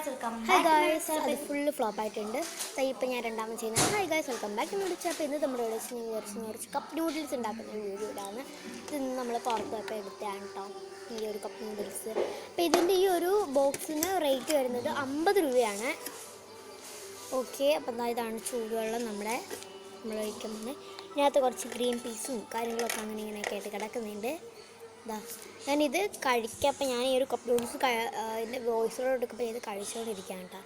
Hi guys, അത് full flop ആയിട്ടുണ്ട്. ഇപ്പം ഞാൻ രണ്ടാമത് ചെയ്യുന്നത്. Hi guys, welcome back. വിളിച്ചാൽ അപ്പോൾ ഇന്ന് നമ്മുടെ വിളിച്ച് ഞാൻ കുറച്ച് കപ്പ് നൂഡിൽസ് ഉണ്ടാക്കുന്ന ഒരു വീഡിയോ ഇടാണ്. ഇത് നമ്മൾ പുറത്തൊക്കെ എടുത്തതാണ് കേട്ടോ, ഈ ഒരു കപ്പ് നൂഡിൽസ്. അപ്പോൾ ഇതിൻ്റെ ഈ ഒരു ബോക്സിന് റേറ്റ് വരുന്നത് 50 രൂപയാണ്. ഓക്കെ, അപ്പം ഇതാണ് ചൂടുവെള്ളം നമ്മൾ ഒഴിക്കുന്നത്. ഇതിനകത്ത് കുറച്ച് ഗ്രീൻ പീസും കാര്യങ്ങളൊക്കെ അങ്ങനെ ഇങ്ങനെയൊക്കെ ആയിട്ട് കിടക്കുന്നുണ്ട്. ഞാനിത് കഴിക്കാം. അപ്പം ഞാൻ ഈ ഒരു കപ്പ് നൂഡിൽസ് ഇതിൻ്റെ വോയിസോട് എടുക്കുമ്പോൾ ഇത് കഴിച്ചുകൊണ്ടിരിക്കുകയാണ് കേട്ടോ.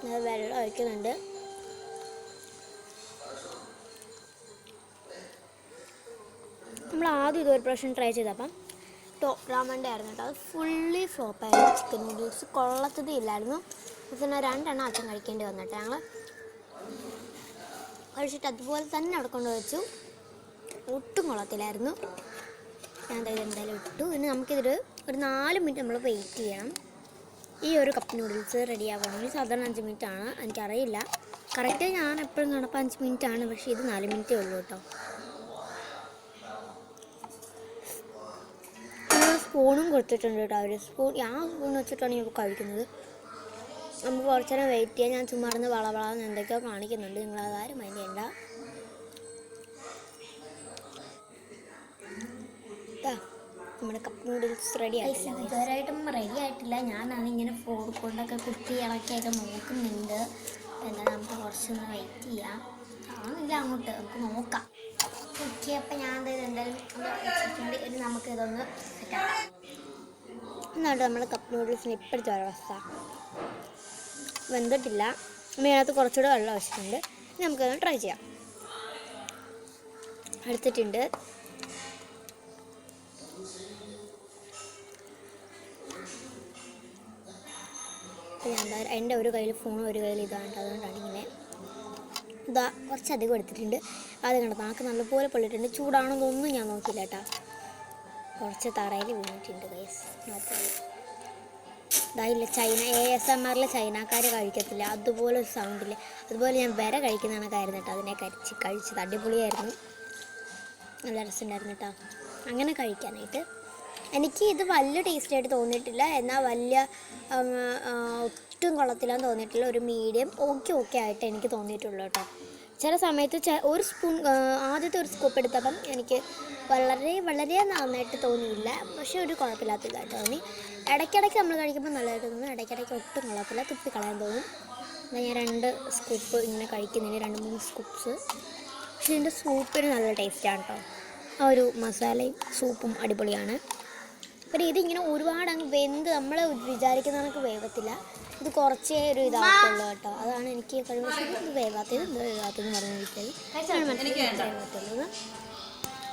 ഞാൻ വെള്ളം ഒഴിക്കുന്നുണ്ട്. നമ്മൾ ആദ്യം ഇതൊരു പ്രാവശ്യം ട്രൈ ചെയ്തപ്പം രാമൻ്റെ ആയിരുന്നു കേട്ടോ. അത് ഫുള്ളി ഫ്ലോപ്പായിരുന്നു. ചിക്കൻ നൂഡിൽസ് കൊള്ളത്തതേ ഇല്ലായിരുന്നു. പിന്നെ 2 എണ്ണം അച്ഛൻ കഴിക്കേണ്ടി വന്നിട്ട് ഞങ്ങൾ കഴിച്ചിട്ട് അതുപോലെ തന്നെ അവിടെ കൊണ്ടുവച്ചു. ഒട്ടും കൊള്ളത്തില്ലായിരുന്നു. ഞാൻ എന്തായാലും ഇട്ടു. ഇനി നമുക്കിതൊരു 4 മിനിറ്റ് നമ്മൾ വെയിറ്റ് ചെയ്യണം. ഈ ഒരു കപ്പ് നൂഡിൽസ് റെഡി ആവുകയാണെങ്കിൽ സാധാരണ 5 മിനിറ്റാണ്. എനിക്കറിയില്ല കറക്റ്റ്, ഞാൻ എപ്പോഴും കാണപ്പോൾ 5 മിനിറ്റാണ്, പക്ഷേ ഇത് 4 മിനിറ്റേ ഉള്ളൂ കേട്ടോ. സ്പൂണും കൊടുത്തിട്ടുണ്ട് കേട്ടോ. ഒരു സ്പൂൺ വെച്ചിട്ടാണ് ഇപ്പോൾ കഴിക്കുന്നത്. നമുക്ക് കുറച്ച് നേരം വെയിറ്റ് ചെയ്യാം. ഞാൻ ചുമ്മാ ഇരുന്ന് വളവളാന്ന് എന്തൊക്കെയോ കാണിക്കുന്നുണ്ട്, നിങ്ങളതാരും മൈൻഡ് ചെയ്യണ്ട. നമ്മുടെ കപ്പ് നൂഡിൽസ് റെഡി ആയിട്ടില്ല, ഇതുവരെയായിട്ടും റെഡി ആയിട്ടില്ല. ഞാനാണ് ഇങ്ങനെ ഫോൺ കൊണ്ടൊക്കെ കുത്തി ഇളക്കിയൊക്കെ നോക്കുന്നുണ്ട്. എന്നാൽ നമുക്ക് കുറച്ചൊന്ന് വെയിറ്റ് ചെയ്യാം. ആണില്ല അങ്ങോട്ട്, നമുക്ക് നോക്കാം. ഓക്കെ, അപ്പം ഞാൻ എന്തായാലും വെച്ചിട്ടുണ്ട്. ഇനി നമുക്ക് ഇതൊന്ന് സെറ്റാക്കാം. എന്നായിട്ട് നമ്മൾ കപ്പ് നൂഡിൽസിന് ഇപ്പോഴത്തെ ഒരവസ്ഥ വെന്തിട്ടില്ല. അതിനകത്ത് കുറച്ചുകൂടെ വെള്ളം ഒഴിച്ചിട്ടുണ്ട്. ഇനി നമുക്കതൊന്ന് ട്രൈ ചെയ്യാം. എടുത്തിട്ടുണ്ട്. ഞാൻ എൻ്റെ ഒരു കയ്യിൽ ഫോണും ഒരു കയ്യിൽ ഇതാണ്, അതുകൊണ്ടാണ് ഇങ്ങനെ കുറച്ചധികം എടുത്തിട്ടുണ്ട്. അത് കണ്ടോ, നാക്ക് നല്ലപോലെ പൊള്ളിയിട്ടുണ്ട്. ചൂടാണെന്നൊന്നും ഞാൻ നോക്കില്ല കേട്ടോ. കുറച്ച് തറയിൽ വീണിട്ടുണ്ട് ഗൈസ്. ഇതായില്ല, ചൈന ASMR ചൈനക്കാർ കഴിക്കത്തില്ല, അതുപോലെ ഒരു സൗണ്ടില്ല. അതുപോലെ ഞാൻ വരെ കഴിക്കുന്നതാണ് കാര്യം കേട്ടോ. അതിനെ കഴിച്ചത് അടിപൊളിയായിരുന്നു, നല്ല രസമുണ്ടായിരുന്നു കേട്ടോ അങ്ങനെ കഴിക്കാനായിട്ട്. എനിക്ക് ഇത് വലിയ ടേസ്റ്റായിട്ട് തോന്നിയിട്ടില്ല, എന്നാൽ വലിയ ഒട്ടും കൊള്ളത്തില്ലാന്ന് തോന്നിയിട്ടില്ല. ഒരു മീഡിയം ഓക്കെ ആയിട്ട് എനിക്ക് തോന്നിയിട്ടുള്ളൂ കേട്ടോ. ചില സമയത്ത് ഒരു സ്പൂൺ ആദ്യത്തെ ഒരു സ്കൂപ്പ് എടുത്തപ്പം എനിക്ക് വളരെ നന്നായിട്ട് തോന്നിയില്ല, പക്ഷേ ഒരു കുഴപ്പമില്ലാത്തതായിട്ട് തോന്നി. ഇടയ്ക്കിടയ്ക്ക് നമ്മൾ കഴിക്കുമ്പോൾ നല്ലതായിട്ട് തോന്നും, ഇടയ്ക്കിടയ്ക്ക് ഒട്ടും കൊള്ളത്തില്ല, തുപ്പി കളയാൻ തോന്നും. ഞാൻ 2 സ്കൂപ്പ് ഇങ്ങനെ കഴിക്കുന്നതിന് 2-3 സ്കൂപ്പ്സ്. പക്ഷേ ഇതിൻ്റെ സൂപ്പിന് നല്ല ടേസ്റ്റാണ് കേട്ടോ. ആ ഒരു മസാലയും സൂപ്പും അടിപൊളിയാണ്. പിന്നെ ഇതിങ്ങനെ ഒരുപാട് അങ്ങ് വെന്ത് നമ്മൾ വിചാരിക്കുന്ന കണക്ക് വേവത്തില്ല. ഇത് കുറച്ചേ ഒരു ഇതാക്കുള്ളൂ കേട്ടോ. അതാണ് എനിക്ക് കഴിവ്. ഇത് വേവാത്തതെന്ന് പറഞ്ഞിരിക്കുന്നത് വേവത്തുള്ളത്.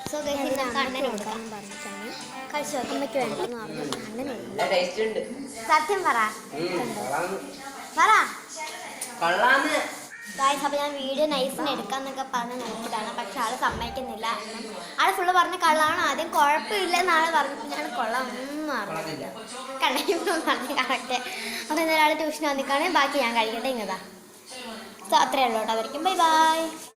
സോ കൊടുക്കാനും പറഞ്ഞിട്ടാണ് കഴിച്ചു. അമ്മയ്ക്ക് വേണ്ടെന്ന് പറഞ്ഞു. അങ്ങനെയുണ്ട്. സത്യം പറ. ഗായ്സ്, അപ്പോൾ ഞാൻ വീഡിയോ നൈസിന് എടുക്കാമെന്നൊക്കെ പറഞ്ഞ് നോക്കിയിട്ടാണ്, പക്ഷെ ആൾ സമ്മതിക്കുന്നില്ല. ആൾ ഫുള്ള് പറഞ്ഞ് കള്ളാണ്. ആദ്യം കുഴപ്പമില്ലെന്നാണ് പറഞ്ഞപ്പോൾ ഞാൻ കൊള്ളാം ഒന്നും അറിഞ്ഞില്ല, കണ്ടപ്പോൾ പറഞ്ഞ് കറക്റ്റ്. അപ്പോൾ എന്തായാലും ആൾ ട്യൂഷൻ വന്നിക്കാണെങ്കിൽ ബാക്കി ഞാൻ കഴിക്കട്ടെ ഇങ്ങതാ. സോ അത്രയേ ഉള്ളൂ കേട്ടോ. അതായിരിക്കും. ബൈ.